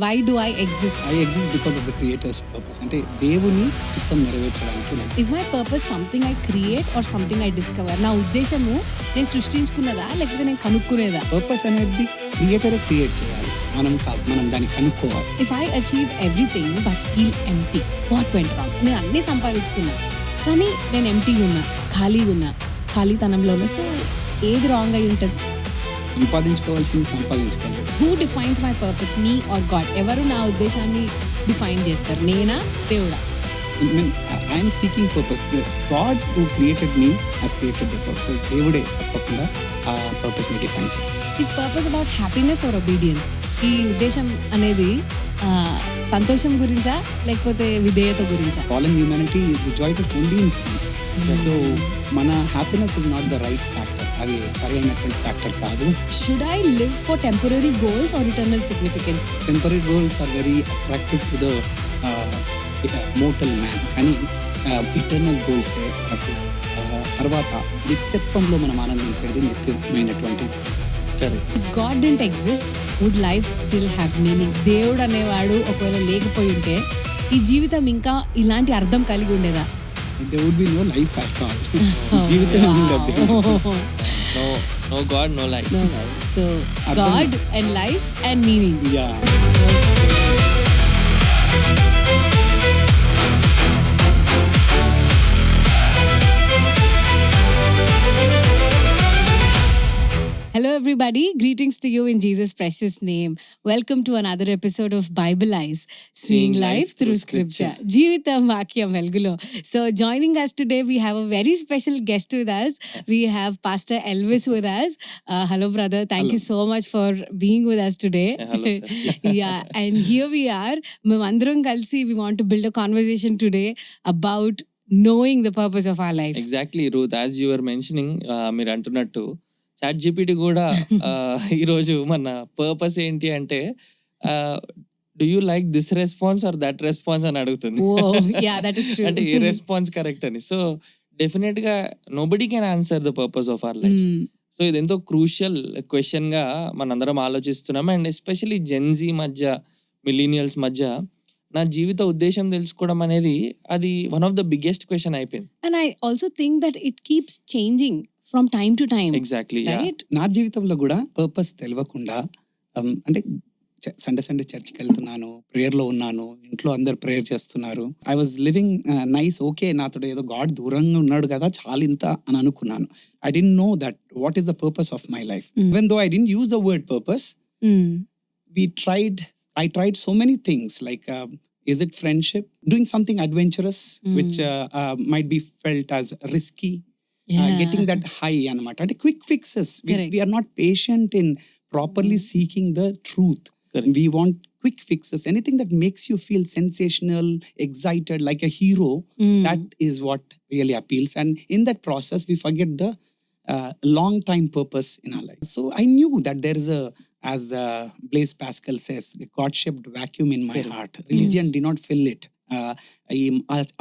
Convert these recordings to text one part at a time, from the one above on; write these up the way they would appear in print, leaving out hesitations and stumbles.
Why do I exist? I exist because of the creator's purpose. అంటే దేవుని చిత్తం నెరవేర్చడానికి. Is my purpose something I create or something I discover? నా ఉద్దేశము నేను సృష్టించుకున్నదా లేకపోతే నేను కనుక్కునేదా? పర్పస్ అనేది క్రియేటరే క్రియేట్ చేయాలి, మనం కాదు. మనం దాన్ని కనుక్కోవాలి. If I achieve everything but feel empty, what went wrong? నేను అన్నీ సంపాదించుకున్నా కానీ నేను ఎంప్టీగా ఉన్నా, ఖాళీగా ఉన్నా, ఖాళీతనంలో ఉన్నా. సో ఏది రాంగ్ అయి ఉంటుంది? సంపాదించుకోవాల్సింది సంపాదించుకోవాలి. Who defines my purpose, me or God? ఎవరు నా ఉద్దేశాన్ని డిఫైన్ చేస్తారు, నేనా దేవుడా? I'm seeking purpose. God who created me has created the purpose. So దేవుడే తప్పకుండా ఆ పర్పస్ని డిఫైన్ చేయాలి. Is purpose about happiness or obedience? ఈ ఉద్దేశం అనేది సంతోషం గురించా లేకపోతే విధేయత గురించా? Fallen humanity rejoices only in sin. So మన happiness is not the right factor. అది సరైనటువంటి ఫ్యాక్టర్ కాదు. Should I live for temporary goals or eternal significance? Temporary goals are very attractive to the mortal man, కానీ eternal గోల్సే మనకు తర్వాత నిత్యత్వంలో మనం ఆనందించేది నిత్యమైనటువంటి. If God didn't exist, would life still have meaning? దేవుడు అనేవాడు ఒకవేళ లేకపోయి ఉంటే ఈ జీవితం ఇంకా ఇలాంటి అర్థం కలిగి ఉండేదా? There would be no life at all. జీవితం ఉండదు. No God, no life. No life. So God and life and meaning. Yeah. Hello everybody, greetings to you in Jesus' precious name. Welcome to another episode of Bible Eyes, seeing life through scripture. Jeevitam Vakyam Velugulo. So joining us today, we have a very special guest with us. We have Pastor Elvis with us. Hello brother, thank you so much for being with us today. Hello sir. Yeah, and here we are. Memandram kalsi, we want to build a conversation today about knowing the purpose of our life. Exactly, Ruth, as you were mentioning, మీరు అంటున్నట్టు ChatGPT కూడా ఈరోజు మన purpose ఏంటి అంటే do you like this response or that response అని అడుగుతుంది. అంటే ఏ రెస్పాన్స్ కరెక్ట్ అని. సో డెఫినెట్ గా nobody can answer the purpose of our life. So ఇది ఎంతో క్రూషియల్ క్వశ్చన్ గా మనందరం ఆలోచిస్తున్నాం. అండ్ ఎస్పెషలీ జెన్జీ మధ్య, మిలీనియల్స్ మధ్య నా జీవిత ఉద్దేశం తెలుసుకోవడం అనేది అది one of the biggest question అయిపోయింది. And I also think that it keeps changing from time to time. Exactly, right? నా జీవితంలో కూడా పర్పస్ తెలియకుండా అంటే సండే చర్చికి వెళ్తున్నాను, ప్రేయర్లో ఉన్నాను, ఇంట్లో అందరు ప్రేయర్ చేస్తున్నారు. I was living nice, okay, నాతో ఏదో గాడ్ దూరంగా ఉన్నాడు కదా చాలు ఇంత అని అనుకున్నాను. I don't know that what is the purpose of my life. Even though I don't use the word purpose, I tried so many things like is it friendship, doing something adventurous which might be felt as risky. Getting that high anamata, and quick fixes. We are not patient in properly seeking the truth. Correct. We want quick fixes, anything that makes you feel sensational, excited, like a hero. That is what really appeals, and in that process we forget the long time purpose in our life. So I knew that there is as Blaise Pascal says, a God-shaped vacuum in my heart. Religion did not fill it. ఈ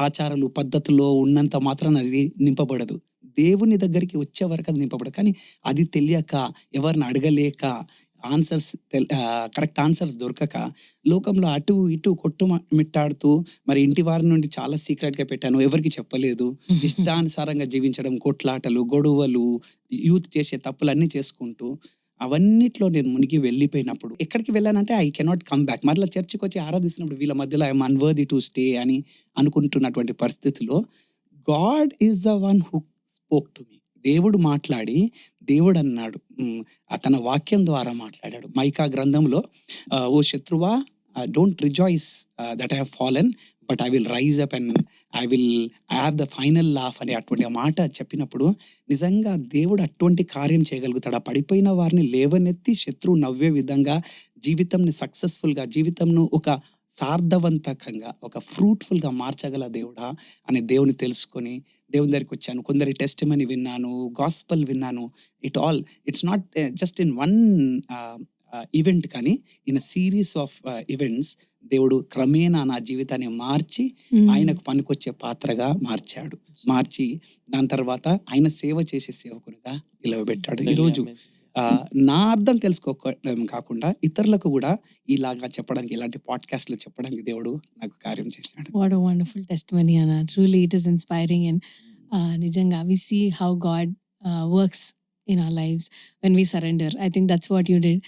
ఆచారాలు పద్ధతుల్లో ఉన్నంత మాత్రాన అది నింపబడదు. దేవుని దగ్గరికి వచ్చే వరకు అది నింపబడదు. కానీ అది తెలియక, ఎవరిని అడగలేక, కరెక్ట్ ఆన్సర్స్ దొరకక లోకంలో అటు ఇటు కొట్టుమిట్టాడుతూ, మరి ఇంటి వారి నుండి చాలా సీక్రెట్గా పెట్టాను, ఎవరికి చెప్పలేదు, ఇష్టానుసారంగా జీవించడం, కొట్లాటలు, గొడవలు, యూత్ చేసే తప్పులన్నీ చేసుకుంటూ అవన్నిట్లో నేను మునిగి వెళ్ళిపోయినప్పుడు ఎక్కడికి వెళ్ళానంటే ఐ కెనాట్ కమ్ బ్యాక్. మరలా చర్చికి వచ్చి ఆరాధిస్తున్నప్పుడు వీళ్ళ మధ్యలో ఐఎమ్ అన్వర్ది టు స్టే అని అనుకుంటున్నటువంటి పరిస్థితిలో God is the one who spoke to me. దేవుడు మాట్లాడి, దేవుడు అన్నాడు, తన వాక్యం ద్వారా మాట్లాడాడు. మైకా గ్రంథంలో ఓ శత్రువా, don't rejoice that I have fallen but I will rise up and I have the final laugh అనే అటువంటి మాట చెప్పినప్పుడు నిజంగా దేవుడు అటువంటి కార్యం చేయగలుగుతాడు. ఆ పడిపోయిన వారిని లేవనెత్తి శత్రువు నవ్వే విధంగా జీవితంని సక్సెస్ఫుల్గా, జీవితంను ఒక సార్థవంతకంగా, ఒక ఫ్రూట్ఫుల్గా మార్చగల దేవుడా అనే దేవుని తెలుసుకొని దేవుని దగ్గరికి వచ్చాను. కొందరి టెస్టిమనీ విన్నాను, గాస్పల్ విన్నాను. It's not just in one event, కానీ in a series of events దేవుడు క్రమేణా నా జీవితాన్ని మార్చి ఆయనకు పనికొచ్చే పాత్రగా మార్చి దాని తర్వాత ఆయన సేవ చేసే సేవకునిగా నిలవబెట్టాడు. ఈరోజు నా అర్థం తెలుసుకోవడం కాకుండా ఇతరులకు కూడా ఇలాగా చెప్పడానికి, ఇలాంటి పాడ్కాస్ట్లు చెప్పడానికి దేవుడు నాకు కార్యం చేశాడు. What a wonderful testimony, Anna. Truly, it is inspiring. And Nijanga, we see how God works in our lives when we surrender. I think that's what you did.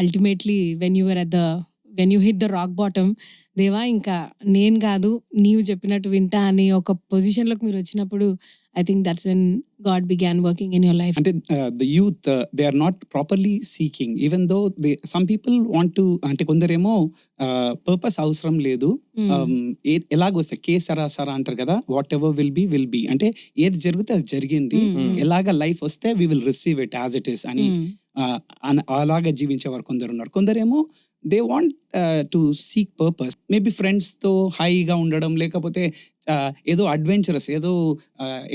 Ultimately, when you hit the rock bottom, దేవా ఇంకా నేను కాదు నీవు చెప్పినట్టు వింటా అని ఒక పొజిషన్లోకి మీరు వచ్చినప్పుడు, I think that's when God began working in your life. అంటే the youth, they are not properly seeking, even though some people want to, అంటే కొందరేమో పర్పస్ అవసరం లేదు, ఎలాగొస్తే కే సరా అంటారు కదా, వాట్ ఎవర్ విల్ బి అంటే ఏది జరిగితే అది జరిగింది, ఎలాగ లైఫ్ వస్తే we will receive it as it is అని అలాగా జీవించేవారు కొందరు ఉన్నారు. కొందరేమో they want to seek purpose, maybe ఫ్రెండ్స్తో హాయిగా ఉండడం, లేకపోతే ఏదో అడ్వెంచరస్, ఏదో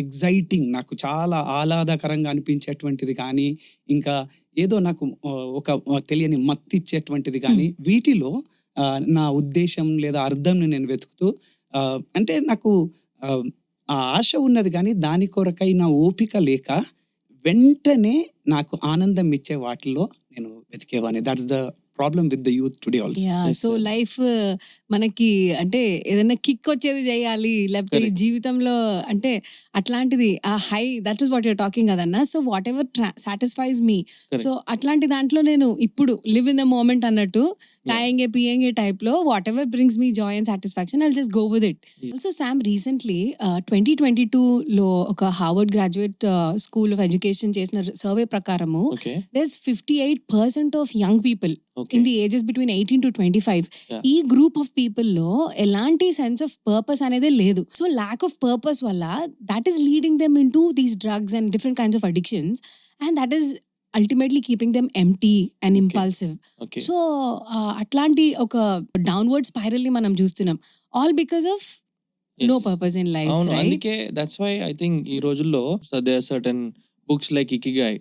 ఎగ్జైటింగ్, నాకు చాలా ఆహ్లాదకరంగా అనిపించేటువంటిది కానీ, ఇంకా ఏదో నాకు ఒక తెలియని మత్తిచ్చేటువంటిది కానీ, వీటిలో నా ఉద్దేశం లేదా అర్థంని నేను వెతుకుతూ, అంటే నాకు ఆ ఆశ ఉన్నది కానీ దాని కొరకై నా ఓపిక లేక వెంటనే నాకు ఆనందం ఇచ్చే వాటిలో నేను వెతికేవాడిని. That's the problem with the youth today also. So life మనకి అంటే ఏదైనా కిక్ వచ్చేది చేయాలి, లేకపోతే ఈ జీవితంలో అంటే అట్లాంటిది ఆ high, that is what you're talking కదన్నా. So whatever satisfies me, so అట్లాంటి దాంట్లో నేను ఇప్పుడు లివ్ ఇన్ ద మూమెంట్ అన్నట్టు కాయంగే పియంగే టైప్ లో whatever brings me joy and satisfaction, I'll just go with it. Also Sam, recently 2022లో ఒక Harvard graduate school of education చేసిన సర్వే ప్రకారము there's 58% of young people in the ages between 18 to 25, ఈ group of people లో ఎలాంటి sense of purpose అనేది లేదు. So lack of purpose వల్ల that is leading them into these drugs and different kinds of addictions, and that is ultimately keeping them empty and impulsive. So అట్లాంటి ఒక downward spiral ని మనం చూస్తున్నాం, all because of no purpose in life. అందుకే that's why I think ఈ రోజుల్లో there are certain books like ikigai,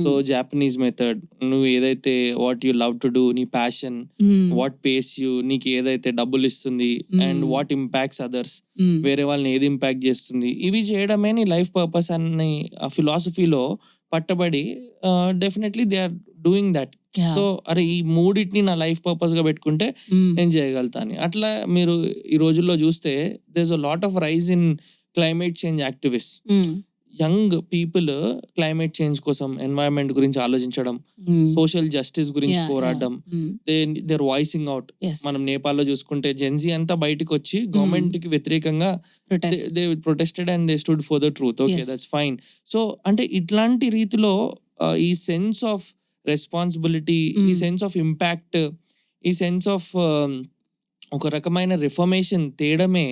so Japanese method, నువ్వు ఏదైతే what you love to do, నీ ప్యాషన్, వాట్ పేస్ యూ, నీకు ఏదైతే డబ్బులు ఇస్తుంది, అండ్ వాట్ ఇంపాక్ట్స్ అదర్స్, వేరే వాళ్ళని ఏది ఇంపాక్ట్ చేస్తుంది, ఇవి చేయడమే నీ లైఫ్ పర్పస్ అని ఆ ఫిలాసఫీలో పట్టబడి definitely they are doing that. So అరే ఈ మూడిటిని నా లైఫ్ పర్పస్ గా పెట్టుకుంటే నేను చేయగలుగుతా అని. అట్లా మీరు ఈ రోజుల్లో చూస్తే there is a lot of rise in climate change activist. Young people climate change కోసం, ఎన్వైరన్మెంట్ గురించి ఆలోచించడం, సోషల్ జస్టిస్ గురించి పోరాడడం, దేర్ వాయిసింగ్ అవుట్. మనం నేపాల్లో చూసుకుంటే జెన్జీ అంతా బయటకు వచ్చి గవర్నమెంట్ కి వ్యతిరేకంగా they protested and they stood for the truth. Okay, that's fine. So అంటే ఇట్లాంటి రీతిలో ఈ సెన్స్ ఆఫ్ రెస్పాన్సిబిలిటీ, ఈ సెన్స్ ఆఫ్ ఇంపాక్ట్, ఈ సెన్స్ ఆఫ్ ఒక రకమైన రిఫర్మేషన్ తేడమే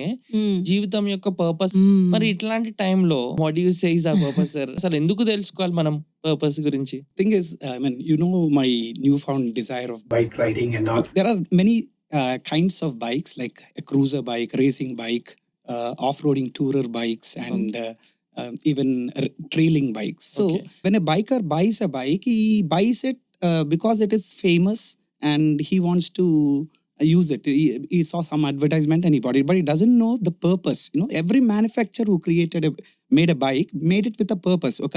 జీవితం యొక్క పర్పస్. మరి ఇట్లాంటి టైంలో వాట్ యు సే ఇస్ ఆ పర్పస్ సార్? అసలు ఎందుకు తెలుసుకోవాలి మనం పర్పస్ గురించి? Thing is, I mean, you know, my newfound desire of bike riding and all. There are many kinds of bikes, like a cruiser bike, racing bike, off-roading tourer bikes, and even trailing bikes. So when a biker buys a bike, he buys it because it is famous and he wants to use it. He saw some advertisement and he bought it, but he doesn't know the purpose. You know, every manufacturer who made a bike made it with a purpose. ఒక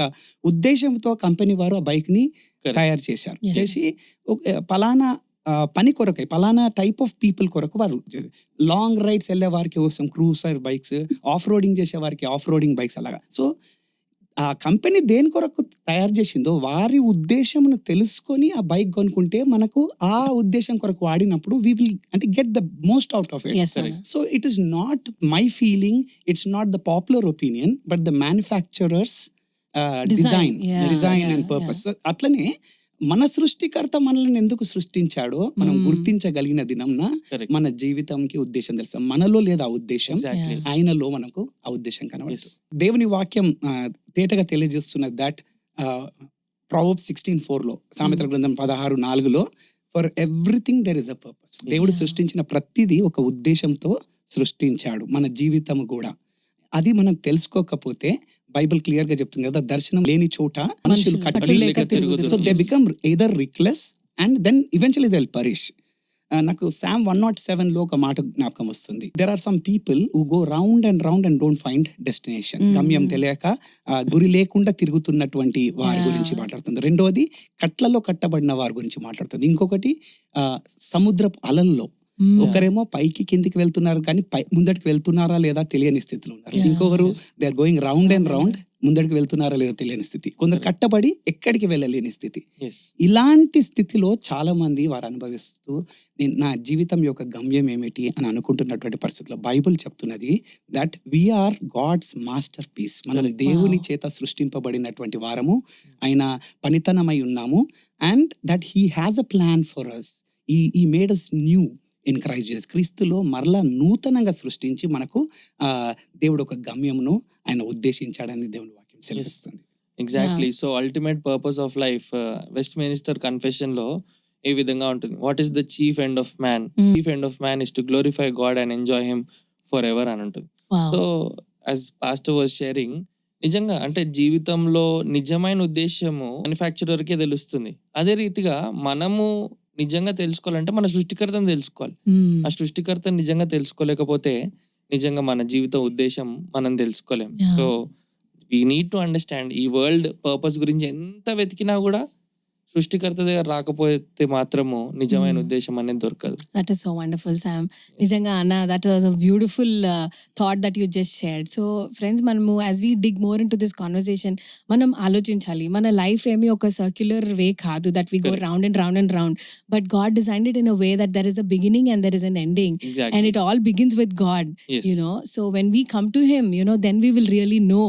ఉద్దేశంతో company వారు ఆ bike ని తయారు చేశారు. చేసి పలానా పని కొరకు, పలానా టైప్ ఆఫ్ పీపుల్ కొరకు వారు, లాంగ్ రైడ్స్ వెళ్ళే వారికి కోసం క్రూజర్ బైక్స్, ఆఫ్ రోడింగ్ చేసే వారికి ఆఫ్ రోడింగ్ బైక్స్, అలాగా. సో ఆ కంపెనీ దేని కొరకు తయారు చేసిందో వారి ఉద్దేశంను తెలుసుకొని ఆ బైక్ కొనుక్కుంటే మనకు ఆ ఉద్దేశం కొరకు వాడినప్పుడు we will అంటే get the most out of it. So it is not my feeling, it's not the popular opinion, but the manufacturer's design and purpose. అట్లనే మన సృష్టికర్త మనల్ని ఎందుకు సృష్టించాడో మనం గుర్తించగలిగిన దినంన మన జీవితంకి ఉద్దేశం తెలుస్తాం. మనలో లేదా ఆ ఉద్దేశం, ఆయనలో మనకు ఆ ఉద్దేశం కనబడుతుంది. దేవుని వాక్యం తేటగా తెలియజేస్తున్నది దట్ Proverbs 16:4 సామెతల గ్రంథం 16:4 for everything there is a purpose. దేవుడు సృష్టించిన ప్రతిదీ ఒక ఉద్దేశంతో సృష్టించాడు. మన జీవితం కూడా అది మనం తెలుసుకోకపోతే బైబిల్ క్లియర్ గా చెప్తుంది కదా, దర్శనం లేని చోట మనుషులు కట్టలేక తిరుగుతారు. So they become either reckless and then eventually they will perish. నాకు Psalm 107లో ఒక మాట జ్ఞాపకం వస్తుంది. There are some people who go round and don't find destination. గమ్యం తెలియక గురి లేకుండా తిరుగుతున్నటువంటి వారి గురించి మాట్లాడుతుంది. రెండోది కట్లలో కట్టబడిన వారి గురించి మాట్లాడుతుంది. ఇంకొకటి సముద్రపు అలల్లో ఒకరేమో పైకి కిందికి వెళ్తున్నారు కానీ ముందటికి వెళ్తున్నారా లేదా తెలియని స్థితిలో ఉన్నారు. ఇంకొకరు they are going round and round, ముందడికి వెళ్తున్నారా లేదో తెలియని స్థితి. కొందరు కట్టబడి ఎక్కడికి వెళ్ళలేని స్థితి. ఇలాంటి స్థితిలో చాలా మంది వారు అనుభవిస్తూ నా జీవితం యొక్క గమ్యం ఏమిటి అని అనుకుంటున్నటువంటి పరిస్థితుల్లో బైబుల్ చెప్తున్నది that we are God's masterpiece. మనం దేవుని చేత సృష్టింపబడినటువంటి వారము, ఆయన పనితనమై ఉన్నాము. And that he has a plan for us. He made us new in Christ Jesus. క్రీస్తులో మరలా నూతనంగా సృష్టించి మనకు దేవుడు ఒక గమ్యమును ఆయన ఉద్దేశించాడని దేవుని వాక్యం సెలవిస్తుంది. Exactly. So ultimate purpose of life west minister confession లో ఏ విధంగా ఉంటుంది, what is the chief end of man? Chief end of man is to glorify God and enjoy him for ever అని ఉంటుంది. So as pastor was sharing, నిజంగా అంటే జీవితంలో నిజమైన ఉద్దేశము మ్యానుఫ్యాక్చరర్కే తెలుస్తుంది. అదే రీతిగా మనము నిజంగా తెలుసుకోవాలంటే మన సృష్టికర్తను తెలుసుకోవాలి. ఆ సృష్టికర్తను నిజంగా తెలుసుకోలేకపోతే నిజంగా మన జీవిత ఉద్దేశం మనం తెలుసుకోలేం. So we need to understand ఈ వరల్డ్ పర్పస్ గురించి ఎంత వెతికినా కూడా సృష్టికర్త దగ్గర రాకపోతే మాత్రము నిజమైన ఉద్దేశం అనేది దొరకదు. That is so wonderful Sam. నిజంగా అన్న, that was a beautiful thought that you just shared. So friends, మనము as we dig more into this conversation మనం ఆలోచించాలి. మన లైఫ్ ఏమి ఒక సర్క్యులర్ వే కాదు that we go round and round, but God designed it in a way that there is a beginning and there is an ending, and it all begins with God. So when we come to him, then we will really know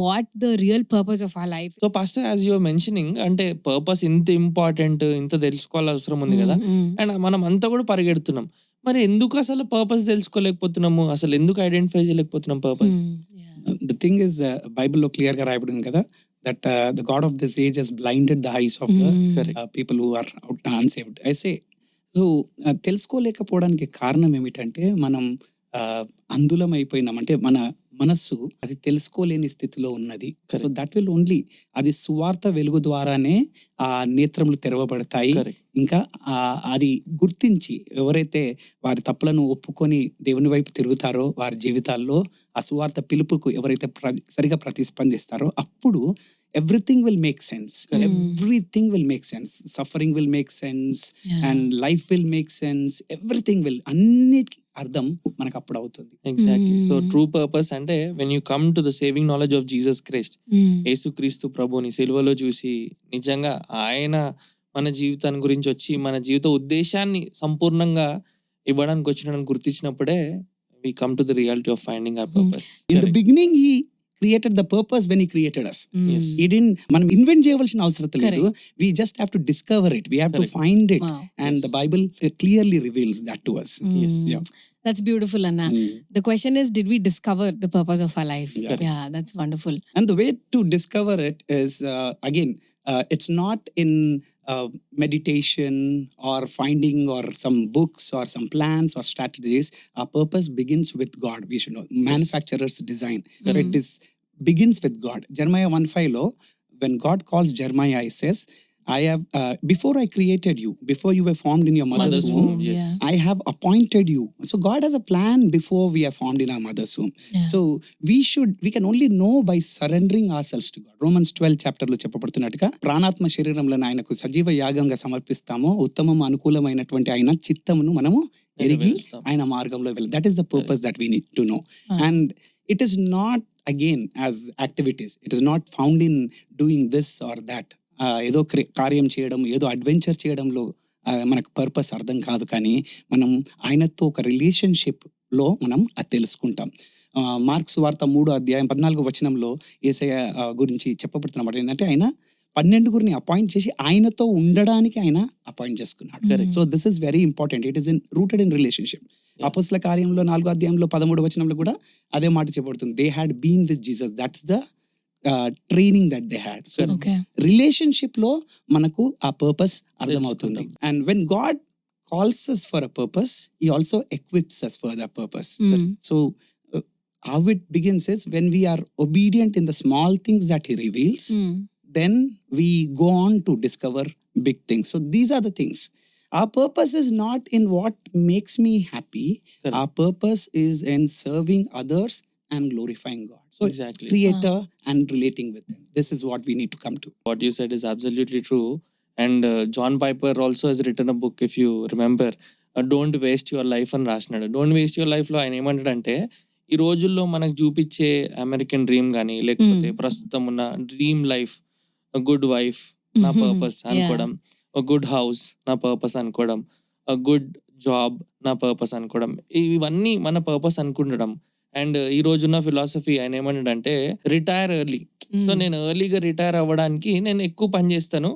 what the real purpose of our life. So pastor, as you are mentioning, అంటే purpose ఇంత important, ఇంత తెలుసుకోవాల్సిన అవసరం ఉంది కదా, and మనం అంతా కూడా పరిగెడుతున్నాం. మరి ఎందుకు అసలు పర్పస్ తెలుసుకోలేకపోతున్నాము? అసలు ఎందుకు ఐడెంటిఫై చేయలేకపోతున్నాం పర్పస్? The thing is, బైబిల్లో క్లియర్ గా రాయబడింది కదా, that the god of this age has blinded the eyes of the people who are unsaved. I say, so తెలుసుకోలేకపోవడానికి కారణం ఏమిటంటే మనం అందులం అయిపోయినాం. అంటే మన మనస్సు అది తెలుసుకోలేని స్థితిలో ఉన్నది. సో దట్ విల్ ఓన్లీ, అది సువార్త వెలుగు ద్వారానే ఆ నేత్రములు తెరవబడతాయి. ఇంకా అది గుర్తించి ఎవరైతే వారి తప్పులను ఒప్పుకొని దేవుని వైపు తిరుగుతారో వారి జీవితాల్లో ఆ సువార్త పిలుపుకు ఎవరైతే సరిగా ప్రతిస్పందిస్తారో అప్పుడు everything will make sense. Everything will make sense. Suffering will make sense, and life will make sense. Everything will, అన్నిటికీ అర్థం మనకు అప్పుడు అవుతుంది. ఎగ్జాక్ట్లీ. సో ట్రూ పర్పస్ అంటే when you come to the saving knowledge of Jesus Christ, యేసుక్రీస్తు ప్రభుని సిలువలో చూసి నిజంగా ఆయన మన జీవితాన్ని గురించి వచ్చి మన జీవిత ఉద్దేశాన్ని సంపూర్ణంగా ఇవ్వడానికి వచ్చినాడని గుర్తించినప్పుడే we come to the reality of finding our purpose. In the beginning he created the purpose when he created us. He didn't, మనం ఇన్వెంట్ చేయవలసిన అవసరం లేదు. We just have to discover it. We have to find it. And the Bible clearly reveals that to us. That's beautiful, Anna. The question is, did we discover the purpose of our life? Yeah, that's wonderful. And the way to discover it is, again, it's not in meditation or finding or some books or some plans or strategies. Our purpose begins with God. We should know. Manufacturer's design. It is begins with God. Jeremiah 1:5 lo, when God calls Jeremiah, he says, I have, before I created you, before you were formed in your mother's womb, I have appointed you. So God has a plan before we are formed in our mother's womb. So we can only know by surrendering ourselves to God. Romans 12 chapter లో చెప్పబడుతున్నట్టుగా ప్రాణాత్మ శరీరంలో ఆయనకు సజీవ యాగంగా సమర్పిస్తామో ఉత్తమము అనుకూలమైనటువంటి ఆయన చిత్తమును మనము ఎరిగి ఆయన మార్గంలో వెళ్ళాలి. That is the purpose that we need to know. And it is not, again, as activities. It is not found in doing this or that. ఏదో కార్యం చేయడం, ఏదో అడ్వెంచర్ చేయడంలో మనకు పర్పస్ అర్థం కాదు. కానీ మనం ఆయనతో ఒక రిలేషన్షిప్లో మనం అది తెలుసుకుంటాం. మార్కు సువార్త 3:14 యేసయ్య గురించి చెప్పబడుతున్నమాట ఏంటంటే ఆయన 12 అపాయింట్ చేసి ఆయనతో ఉండడానికి ఆయన అపాయింట్ చేసుకున్నాడు. So this is very important. It is rooted in relationship. అపోస్తల కార్యంలో 4:13 కూడా అదే మాట చెప్పబడుతుంది. They had been with Jesus. That's the training that they had. So relationship లో మనకు ఆ పర్పస్ అర్థమవుతుంది. And when God calls us for a purpose, he also equips us for that purpose. So how it begins is when we are obedient in the small things that he reveals, then we go on to discover big things. So these are the things. Our purpose is not in what makes me happy. Correct. Our purpose is in serving others and glorifying God. So Exactly. creator and relating with him. This is what we need to come to. What you said is absolutely true. And John Piper also has written a book, if you remember, don't waste your life అని రాసినాడు. Don't waste your లైఫ్లో ఆయన ఏమంటాడంటే, ఈ రోజుల్లో మనకు చూపించే American dream కానీ లేకపోతే ప్రస్తుతం ఉన్న డ్రీమ్ లైఫ్, గుడ్ వైఫ్ నా పర్పస్ అనుకోవడం, గుడ్ హౌస్ నా పర్పస్ అనుకోవడం, గుడ్ జాబ్ నా పర్పస్ అనుకోవడం, ఇవన్నీ మన పర్పస్ అనుకుంటడం. అండ్ ఈ రోజున్న ఫిలాసఫీ ఆయన ఏమన్నాడంటే రిటైర్ ఎర్లీ. సో నేను ఎర్లీగా రిటైర్ అవ్వడానికి నేను ఎక్కువ పని చేస్తాను,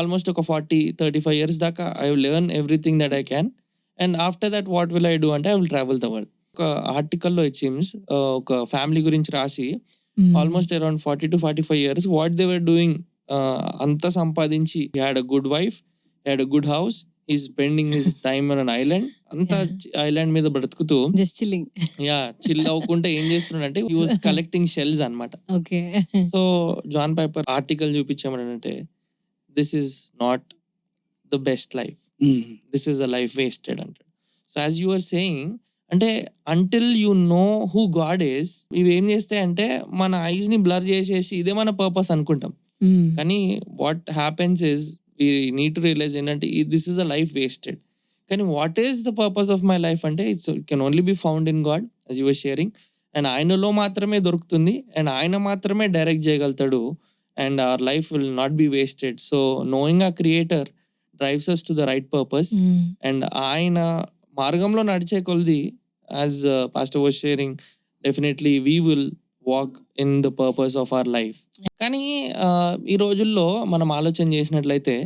ఆల్మోస్ట్ ఒక 40-35 years దాకా I will learn everything that I can, and after that what will I do అంటే I will travel the world. ఒక ఆర్టికల్లో ఇట్ సీమ్స్ ఒక ఫ్యామిలీ గురించి రాసి almost around 40-45 years what they were doing, అంతా సంపాదించి had a good wife, had a good house, he spending his time on an island, అంతా island మీద బ్రతుకుతూ జస్ట్ చిల్లింగ్. చిల్ అవ్వకుండా ఏం చేస్తున్నాడంటే he was collecting shells అన్నమాట. Okay. So John Piper article చూపించామంటే this is not the best life, this is a life wasted అంటాడు. So as you are saying అంటే until you know who God is, ఇవి ఏం చేస్తాయంటే మన ice ని blur చేసేసి ఇదే మన పర్పస్ అనుకుంటాం. కానీ what happens is we need to realize ఏంటంటే this is a life wasted. కానీ what is the purpose of my life అంటే it's can only be found in God as you were sharing. And ఆయనలో మాత్రమే దొరుకుతుంది, and ఆయన మాత్రమే direct చేయగలుగుతాడు, and our life will not be wasted. So knowing ఆ creator drives us to the right purpose. And ఆయన మార్గంలో నడిచే కొలది, as pastor was sharing, definitely we will walk in the purpose of our life. కానీ ఈ రోజుల్లో మనం ఆలోచన చేసినట్లయితే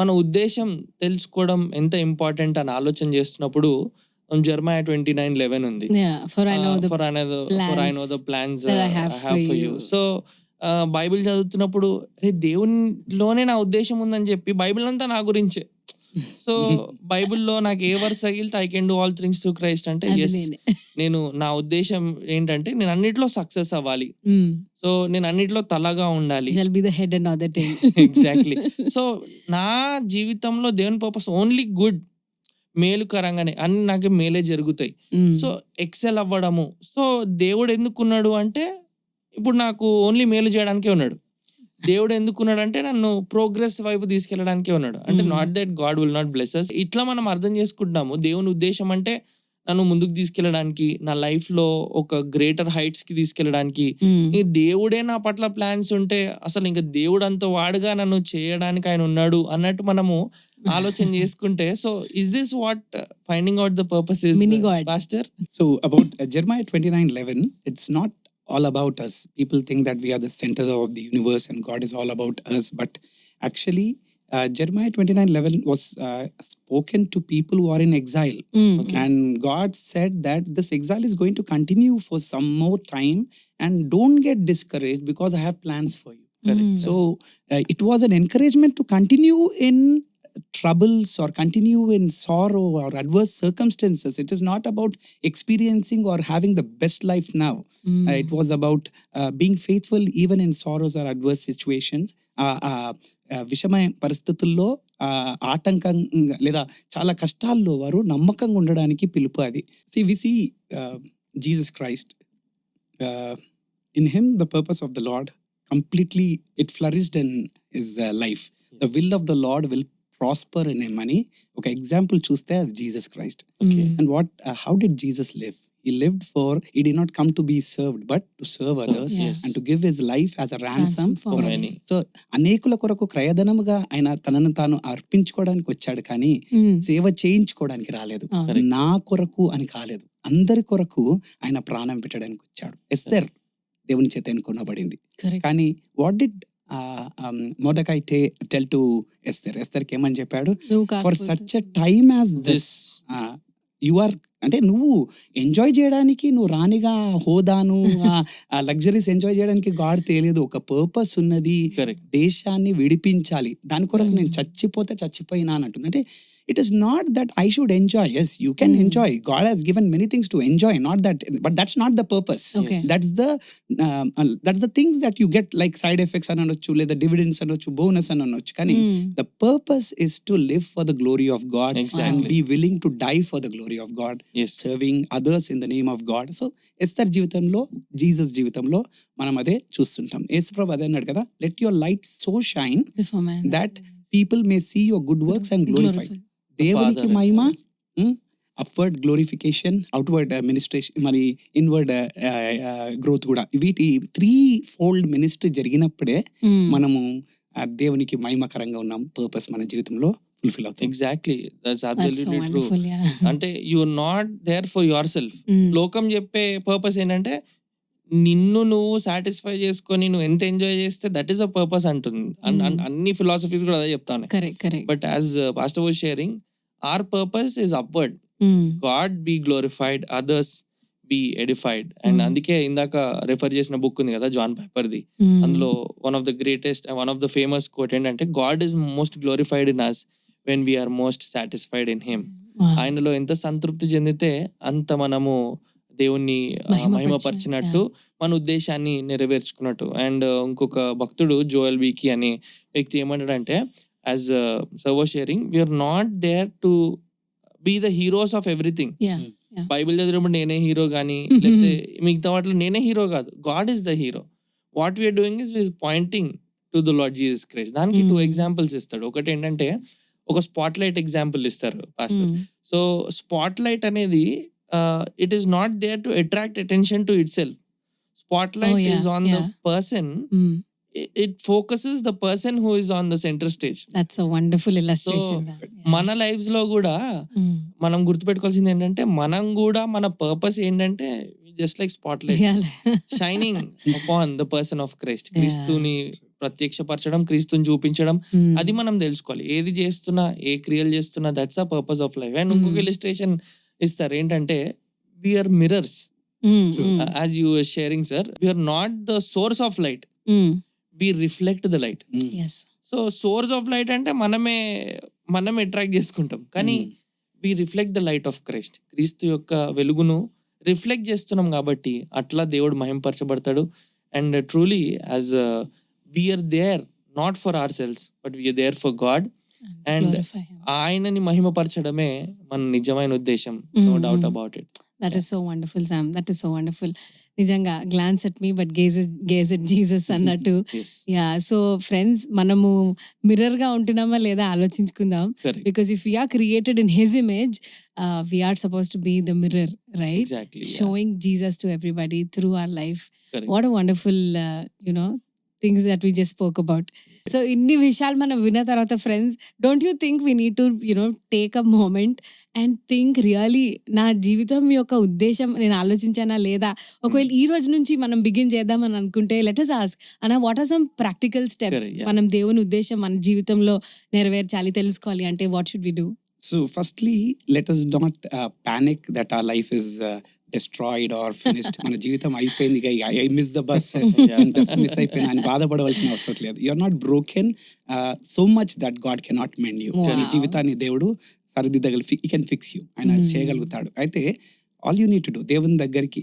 మన ఉద్దేశం తెలుసుకోవడం ఎంత ఇంపార్టెంట్ అని ఆలోచన చేస్తున్నప్పుడు జెర్మయా 29:11 ఉంది. For I know the plans that I have for you. So Bible చదువుతున్నప్పుడు దేవునిలోనే నా ఉద్దేశం ఉందని చెప్పి బైబిల్ అంతా నా గురించే. సో బైబిల్లో నాకు ఏ వర్స్ తగిలితే I can do all things to Christ అంటే ఎస్, నేను నా ఉద్దేశం ఏంటంటే నేను అన్నిట్లో సక్సెస్ అవ్వాలి, సో నేను అన్నిట్లో తలగా ఉండాలి, ఎగ్జాక్ట్లీ. సో నా జీవితంలో దేవుని పర్పస్ ఓన్లీ గుడ్, మేలుకరంగానే అన్ని నాకు మేలే జరుగుతాయి. సో ఎక్సెల్ అవ్వడము. సో దేవుడు ఎందుకున్నాడు అంటే ఇప్పుడు నాకు ఓన్లీ మేలు చేయడానికే ఉన్నాడు. దేవుడు ఎందుకున్నాడు అంటే నన్ను ప్రోగ్రెస్ వైపు తీసుకెళ్ళడానికే ఉన్నాడు. అంటే not that God will not bless us. ఇట్లా మనం అర్థం చేసుకుంటున్నాము దేవుని ఉద్దేశం అంటే నన్ను ముందుకు తీసుకెళ్ళడానికి, నా లైఫ్ లో ఒక గ్రేటర్ హైట్స్ కి తీసుకెళ్ళడానికి. ఈ దేవుడే నా పట్ల ప్లాన్స్ ఉంటే అసలు ఇంకా దేవుడు అంత వాడుగా నన్ను చేయడానికి ఆయన ఉన్నాడు అన్నట్టు మనము ఆలోచన చేసుకుంటే, so is this what finding out the purpose is, pastor? So about Jeremiah 29:11, it's not all about us. People think that we are the center of the universe and God is all about us, but actually Jeremiah 29:11 was spoken to people who are in exile. Okay. And God said that this exile is going to continue for some more time, and don't get discouraged because I have plans for you. Correct. So it was an encouragement to continue in troubles or continue in sorrow or adverse circumstances. It is not about experiencing or having the best life now. It was about being faithful even in sorrows or adverse situations. విషమయ పరిస్థితుల్లో ఆటంకంగా లేదా చాలా కష్టాల్లో వారు నమ్మకంగా ఉండడానికి పిలుపు అది. We see Jesus Christ. In him the purpose of the Lord completely it flourished in his life. The will of the Lord will prosper in him అని ఒక ఎగ్జాంపుల్ చూస్తే అది Jesus Christ. And what how did Jesus live? He lived for, he did not come to be served but to serve others, and to give his life as a ransom for many. So అనేకుల కొరకు క్రయధనముగా ఆయన తనను తాను అర్పించుకోవడానికి వచ్చాడు, కానీ సేవ చేయించుకోవడానికి రాలేదు. నా కొరకు అని కాలేదు, అందరి కొరకు ఆయన ప్రాణం పెట్టడానికి వచ్చాడు. ఎస్తర్ దేవుని చేత ఎన్నుకొనబడింది. కానీ what did Mordecai tell to Esther? ఎస్తర్కి ఏమని చెప్పాడు? For such a time as this you are, అంటే నువ్వు ఎంజాయ్ చేయడానికి, నువ్వు రానిగా హోదాను ఆ లగ్జరీస్ ఎంజాయ్ చేయడానికి గాడ్ తెలియదు. ఒక పర్పస్ ఉన్నది, దేశాన్ని విడిపించాలి, దాని కొరకు నేను చచ్చిపోతే చచ్చిపోయినా అని అంటుంది. అంటే it is not that I should enjoy. Yes, you can enjoy. God has given many things to enjoy, not that, but that's not the purpose. Okay. That's the things that you get, like side effects అనొచ్చు, లేదా dividends అనొచ్చు, bonus అనొచ్చు. కానీ the purpose is to live for the glory of God and be willing to die for the glory of God, serving others in the name of God. So Esther జీవితంలో, Jesus జీవితంలో మనం అదే చూస్తుంటాం. యేసుప్రభు అదే అన్నాడు కదా, let your light so shine Before man. that people may see your good works and glorify. దేవునికి మహిమ, అప్వర్డ్ గ్లోరిఫికేషన్, అవుట్వర్డ్ మినిస్ట్రేషన్, మరి ఇన్వర్డ్ గ్రోత్ కూడా. వీటి 3-fold మినిస్ట్రీ జరిగినప్పుడే మనము దేవునికి మహిమకరంగా ఉన్నాం. పర్పస్ మన జీవితంలో ఫుల్ఫిల్ అవుతుంది. Exactly, that's That's so absolutely true. wonderful, yeah. అంటే you are not there for yourself. లోకం చెప్పే పర్పస్ ఏంటంటే నిన్ను నువ్వు సాటిస్ఫై చేసుకొని నువ్వు ఎంత ఎంజాయ్ చేస్తే దట్ ఈస్ అ పర్పస్ అంటుంది. అన్ని ఫిలాసఫీస్ కూడా అదే చెప్తాను. Correct. But as pastor was sharing, our purpose is upward. God be glorified, others be edified. And అందుకే ఇందాక రెఫర్ చేసిన బుక్ ఉంది కదా, జాన్ పైపర్ది. అందులో one of the famous quote ఏంటంటే, God is most glorified in us when we are most satisfied in him. ఆయనలో ఎంత సంతృప్తి చెందితే అంత మనము దేవుణ్ణి మహిమపరిచినట్టు, మన ఉద్దేశాన్ని నెరవేర్చుకున్నట్టు. అండ్ ఇంకొక భక్తుడు జోయల్ బీకి అనే వ్యక్తి ఏమంటాడంటే, as sir was sharing, we are not there to be the heroes of everything. Bible చదివినప్పుడు నేనే హీరో కానీ, లేకపోతే మిగతా వాటిలో నేనే హీరో కాదు, God is the hero. What we are doing is we are pointing to the Lord Jesus Christ. దానికి 2 ఎగ్జాంపుల్స్ ఇస్తాడు. ఒకటి ఏంటంటే, ఒక స్పాట్ లైట్ ఎగ్జాంపుల్ ఇస్తారు పాస్టర్. సో స్పాట్ లైట్ అనేది it is not there to attract attention to itself. Spotlight is on the person. It focuses the person who is on the center stage. That's a wonderful illustration. మన lifes లో కూడా మనం గుర్తుపెట్టుకోవాల్సింది ఏంటంటే, మనం కూడా మన పర్పస్ ఏంటంటే just like spot light shining upon the person of Christ. క్రీస్తుని ప్రత్యక్షపరచడం, క్రీస్తుని చూపించడం, అది మనం తెలుసుకోవాలి. ఏది చేస్తున్నా, ఏ క్రియలు చేస్తున్నా, that's a purpose of life. And ఇంకొక ఇలిస్ట్రేషన్ ఇస్తారు ఏంటంటే, we are mirrors. As you were sharing sir, we are not the source of light, we reflect the light. So source of light అంటే మనమే అట్రాక్ట్ చేసుకుంటాం, కానీ we reflect the light of Christ. క్రీస్తు యొక్క వెలుగును రిఫ్లెక్ట్ చేస్తున్నాం కాబట్టి అట్లా దేవుడు మహిమపరచబడతాడు. And truly as we are there not for our selves, but we are there for God. And ఆయనని మహిమపరచడమే మన నిజమైన ఉద్దేశం. No doubt about it. That is so wonderful, Sam. That is so wonderful. నిజంగా glance at me but gaze at Jesus అన్నట్టు. Yeah, so friends, మనము mirror గా ఉంటున్నామా లేదా ఆలోచించుకుందాం. Because if we are created in his image, we are suppose to be the mirror, right? Showing Jesus to everybody through our life. What a wonderful things that we just spoke about. So ఇన్ని విషయాలు మనం విన్న తర్వాత friends, don't you think we need to take a moment and think really, నా జీవితం యొక్క ఉద్దేశం నేను ఆలోచించానా లేదా? ఒకవేళ ఈ రోజు నుంచి మనం బిగిన్ చేద్దామని అనుకుంటే, లెట్ us ask, అన్న what are some practical steps మనం దేవుని ఉద్దేశం మన జీవితంలో నెరవేర్చాలి, తెలుసుకోవాలి అంటే what should we do? So firstly, let us not panic that our life is destroyed or finished. మన జీవితం అయిపోయింది, I miss the bus, bus miss అయిపోయినా అని బాధపడవలసిన అవసరం లేదు. You are not broken so much that God cannot mend you. నీ జీవితాన్ని దేవుడు సరిదిద్దగలి, హి కెన్ ఫిక్స్ యూ, ఆయన చేయగలుగుతాడు. అయితే all you need to do, దేవుని దగ్గరికి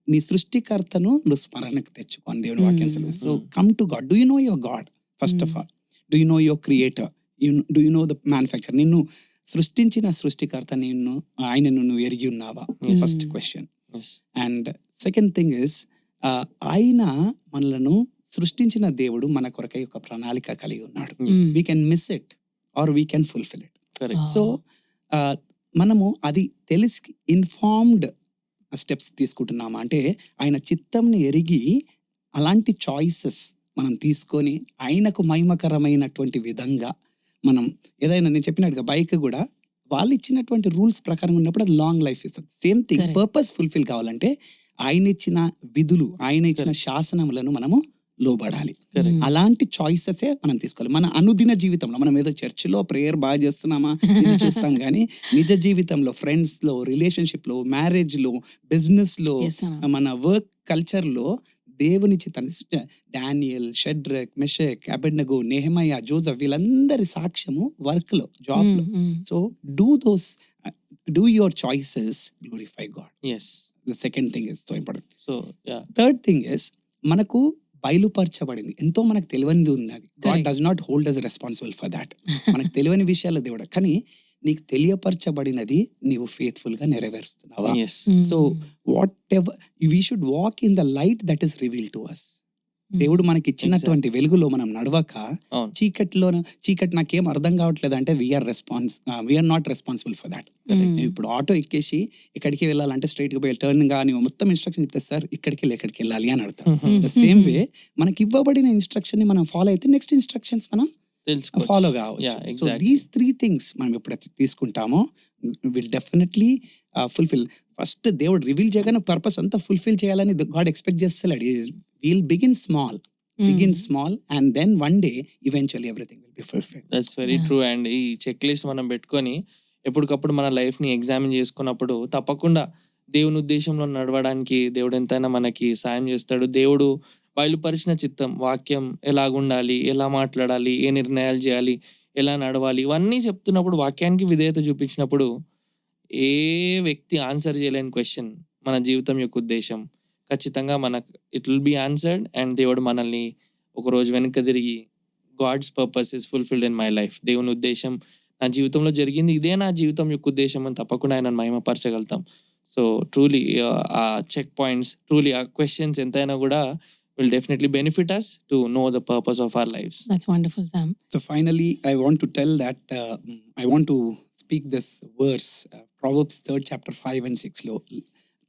నీ సృష్టికర్తను నువ్వు స్మరణకు తెచ్చుకో అని దేవుని వాక్యం సెలవు. So come to God. Do you know your God first of all? Do you know your creator? Do you know the manufacture? నిన్ను సృష్టించిన సృష్టికర్త ఆయనను నువ్వు ఎరిగి ఉన్నావా? First question. And second thing is, ఆయన మనలను సృష్టించిన దేవుడు మన కొరకై ఒక ప్రణాళిక కలిగి ఉన్నాడు. We can miss it or we can fulfil it. So మనము అది తెలిసి ఇన్ఫార్మ్డ్ స్టెప్స్ తీసుకుంటున్నామా అంటే, ఆయన చిత్తంని ఎరిగి అలాంటి చాయిసెస్ మనం తీసుకొని ఆయనకు మహిమకరమైనటువంటి విధంగా మనం ఏదైనా, నేను చెప్పినట్టుగా బైక్ కూడా వాళ్ళు ఇచ్చినటువంటి రూల్స్ ప్రకారం ఉన్నప్పుడు అది లాంగ్ లైఫ్ ఇస్తుంది. సేమ్ థింగ్, పర్పస్ ఫుల్ఫిల్ కావాలంటే ఆయన ఇచ్చిన విధులు, ఆయన ఇచ్చిన శాసనములను మనము లోబడాలి. అలాంటి చాయిసెసే మనం తీసుకోవాలి. మన అనుదిన జీవితంలో మనం ఏదో చర్చిలో ప్రేయర్ బాగా చేస్తున్నామా ఇది చూస్తాం, కానీ నిజ జీవితంలో, ఫ్రెండ్స్ లో, రిలేషన్షిప్ లో, మ్యారేజ్ లో, బిజినెస్ లో, మన వర్క్ కల్చర్ లో దేవుని చిత్తాన్ని Daniel, Shadrach, Meshach, Abednego, Nehemiah, Joseph వీళ్ళందరి సాక్ష్యము వర్క్ లో, జాబ్ లో. So do your choices glorify God. Yes. The second thing is so important. So yeah, third thing is మనకు బయలుపరచబడింది, ఎంతో మనకు తెలియనిది ఉంది. అది God does not hold us responsible for that. మనకు తెలియని విషయాలు దేవుడు, కానీ నీకు తెలియపరచబడినది నీవు ఫెయిత్ఫుల్ గా నెరవేరుస్తున్నావా? Yes. So whatever we should walk in the light that is reveal to us. దేవుడు మనకి ఇచ్చినటువంటి వెలుగులో మనం నడవక అవును. చీకటి నాకేం అర్థం కావట్లేదు అంటే we are not responsible for that. ఇప్పుడు ఆటో ఎక్కేసి ఎక్కడికి వెళ్ళాలంటే స్ట్రైట్ గా పోయి టర్న్ గా నీవు మొత్తం ఇన్స్ట్రక్షన్ చెప్తే సార్ ఇక్కడికి వెళ్ళాలి అని అడతాం. ద సేమ్ వే మనకి ఇవ్వబడిన ఇన్స్ట్రక్షన్ ని మనం ఫాలో అయితే నెక్స్ట్ ఇన్స్ట్రక్షన్స్ మనం ఫాలో కావచ్చు. సో దీస్ 3 things మనం ఎప్పుడైతే తీసుకుంటామో విల్ డెఫినెట్లీ ఫుల్ఫిల్. ఫస్ట్ దేవుడు రివీల్ చేయగానే పర్పస్ అంతా ఫుల్ఫిల్ చేయాలని గాడ్ ఎక్స్పెక్ట్ చేస్తలేడు. Will begin small and then one day eventually everything will be perfect. That's very true. And ఈ చెక్ లిస్ట్ మనం పెట్టుకొని ఎప్పటికప్పుడు మన లైఫ్ ని ఎగ్జామిన్ చేసుకున్నప్పుడు తప్పకుండా దేవుని ఉద్దేశంలో నడవడానికి దేవుడు ఎంతైనా మనకి సాయం చేస్తాడు. దేవుడు బయలుపరిచిన చిత్తం, వాక్యం ఎలాగుండాలి, ఎలా మాట్లాడాలి, ఏ నిర్ణయాలు చేయాలి, ఎలా నడవాలి, ఇవన్నీ చెప్తున్నప్పుడు, వాక్యానికి విధేయత చూపించినప్పుడు ఏ వ్యక్తి ఆన్సర్ చేయలేని క్వశ్చన్ మన జీవితం యొక్క ఉద్దేశం ఖచ్చితంగా మనకు it will be answered. And దేవుడు మనల్ని ఒకరోజు వెనక్కి తిరిగి God's purpose is fulfilled in my life, దేవుని ఉద్దేశం నా జీవితంలో జరిగింది, ఇదే నా జీవితం యొక్క ఉద్దేశం అని తప్పకుండా ఆయన మహిమపరచగలుగుతాం. సో ట్రూలీ ఆ చెక్ పాయింట్స్, ట్రూలీ ఆ క్వశ్చన్స్ ఎంతైనా కూడా will definitely benefit us to know the purpose of our lives. That's wonderful, Sam. So finally, I want to tell that I want to speak this verse, Proverbs 3rd chapter 5 and 6 lo.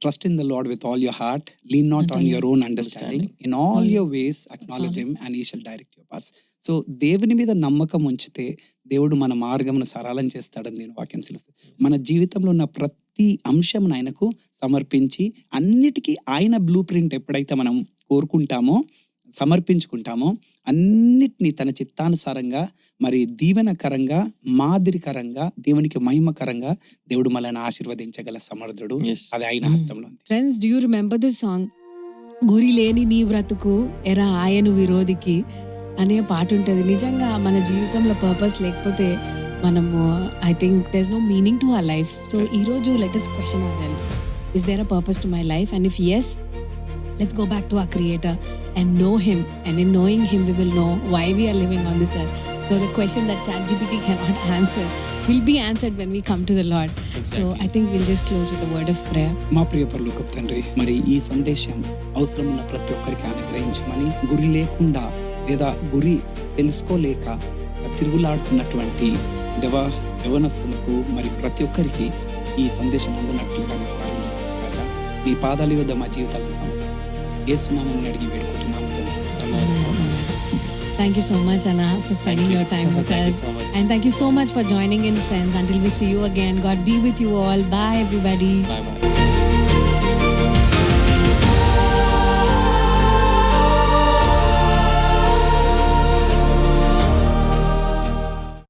Trust in the Lord with all your heart, lean not on your own understanding. In all your ways acknowledge him and he shall direct your paths. So దేవుని మీద నమ్మకం ఉంచితే దేవుడు మన మార్గమును సరళం చేస్తాడని నేను వాక్యం తెలుస్తుంది. మన జీవితంలో ఉన్న ప్రతి అంశం ఆయనకు సమర్పించి అన్నిటికీ ఆయన బ్లూ ప్రింట్ ఎప్పుడైతే మనం కోరుకుంటామో, సమర్పించుకుంటామో, అన్నిటినీ తన చిత్తానుసారంగా మరి దీవెనకరంగా, మాదిరికరంగా, దేవునికి మహిమకరంగా దేవుడు మనల్ని ఆశీర్వదించగల సమర్థుడు. అది ఆయన హస్తంలో ఉంది. Friends, do you remember this song? గురి లేని నీ బ్రతుకు ఎరా ఆయను విరోధికి అనే పాట ఉంటుంది. నిజంగా మన జీవితంలో పర్పస్ లేకపోతే మనము I think there's no meaning to our life. So ఈరోజు let us question ourselves. Is there a purpose to my life? And if yes, let's go back to our creator and know him, and in knowing him we will know why we are living on this earth. So the question that ChatGPT cannot answer will be answered when we come to the Lord. Exactly. So I think we'll just close with a word of prayer. మా ప్రియ పరలోకపు తండ్రి, మరి ఈ సందేశం అవసరం ఉన్న ప్రతి ఒక్కరికి అనుగ్రహించమని, గురి లేకుండా లేదా గురి తెలుసుకోలేక తిరుగులాడుతున్నటువంటి యవనస్తులకు మరి ప్రతి ఒక్కరికి ఈ సందేశం అందునట్లుగా రాజా నీ పాదాల యొద్ద మా జీవితాలను సమర్పిస్తాం. యేసు నామమున అడిగి వేడుకుంటున్నాం తండ్రి. Thank you so much, Anna, for spending your time with us. And thank you so much for joining in, friends. Until we see you again, God be with you all. Bye, everybody. Bye.